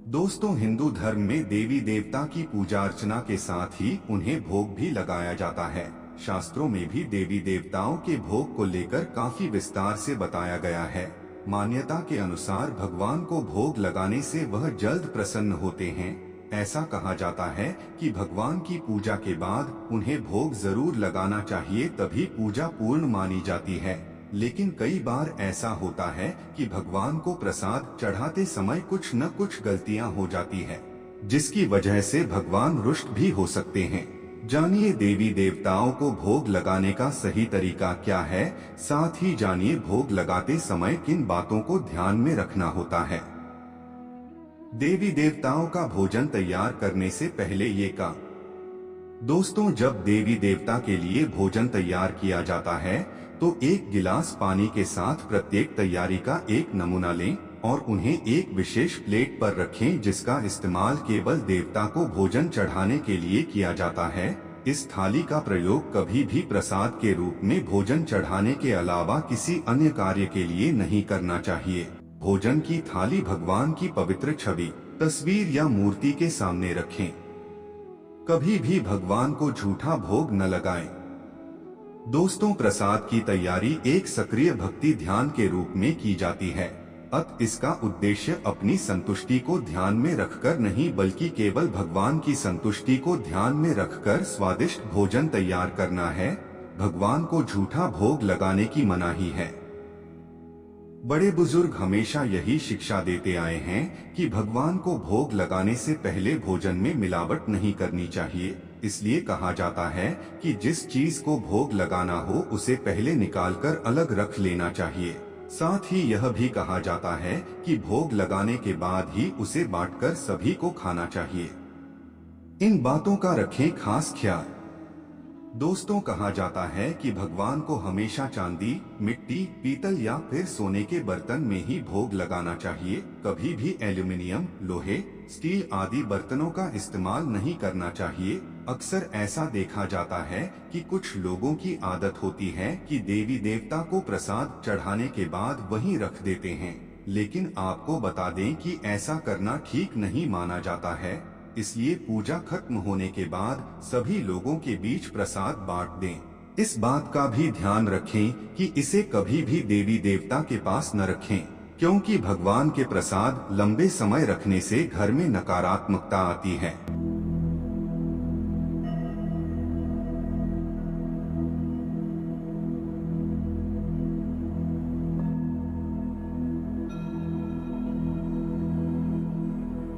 दोस्तों, हिंदू धर्म में देवी देवता की पूजा अर्चना के साथ ही उन्हें भोग भी लगाया जाता है। शास्त्रों में भी देवी देवताओं के भोग को लेकर काफी विस्तार से बताया गया है। मान्यता के अनुसार भगवान को भोग लगाने से वह जल्द प्रसन्न होते हैं। ऐसा कहा जाता है कि भगवान की पूजा के बाद उन्हें भोग जरूर लगाना चाहिए, तभी पूजा पूर्ण मानी जाती है। लेकिन कई बार ऐसा होता है कि भगवान को प्रसाद चढ़ाते समय कुछ न कुछ गलतियां हो जाती है, जिसकी वजह से भगवान रुष्ट भी हो सकते हैं। जानिए देवी देवताओं को भोग लगाने का सही तरीका क्या है, साथ ही जानिए भोग लगाते समय किन बातों को ध्यान में रखना होता है। देवी देवताओं का भोजन तैयार करने से पहले ये का दोस्तों, जब देवी देवता के लिए भोजन तैयार किया जाता है तो एक गिलास पानी के साथ प्रत्येक तैयारी का एक नमूना लें और उन्हें एक विशेष प्लेट पर रखें, जिसका इस्तेमाल केवल देवता को भोजन चढ़ाने के लिए किया जाता है। इस थाली का प्रयोग कभी भी प्रसाद के रूप में भोजन चढ़ाने के अलावा किसी अन्य कार्य के लिए नहीं करना चाहिए। भोजन की थाली भगवान की पवित्र छवि, तस्वीर या मूर्ति के सामने रखें। कभी भी भगवान को झूठा भोग न लगाएं। दोस्तों, प्रसाद की तैयारी एक सक्रिय भक्ति ध्यान के रूप में की जाती है। इसका उद्देश्य अपनी संतुष्टि को ध्यान में रखकर नहीं, बल्कि केवल भगवान की संतुष्टि को ध्यान में रखकर स्वादिष्ट भोजन तैयार करना है। भगवान को झूठा भोग लगाने की मनाही है। बड़े बुजुर्ग हमेशा यही शिक्षा देते आए हैं कि भगवान को भोग लगाने से पहले भोजन में मिलावट नहीं करनी चाहिए। इसलिए कहा जाता है कि जिस चीज को भोग लगाना हो उसे पहले निकालकर अलग रख लेना चाहिए। साथ ही यह भी कहा जाता है कि भोग लगाने के बाद ही उसे बांटकर सभी को खाना चाहिए। इन बातों का रखें खास ख्याल। दोस्तों, कहा जाता है कि भगवान को हमेशा चांदी, मिट्टी, पीतल या फिर सोने के बर्तन में ही भोग लगाना चाहिए। कभी भी एल्यूमिनियम, लोहे, स्टील आदि बर्तनों का इस्तेमाल नहीं करना चाहिए। अक्सर ऐसा देखा जाता है कि कुछ लोगों की आदत होती है कि देवी देवता को प्रसाद चढ़ाने के बाद वहीं रख देते हैं, लेकिन आपको बता दें कि ऐसा करना ठीक नहीं माना जाता है। इसलिए पूजा खत्म होने के बाद सभी लोगों के बीच प्रसाद बांट दें। इस बात का भी ध्यान रखें कि इसे कभी भी देवी देवता के पास न रखें, क्योंकि भगवान के प्रसाद लंबे समय रखने से घर में नकारात्मकता आती है।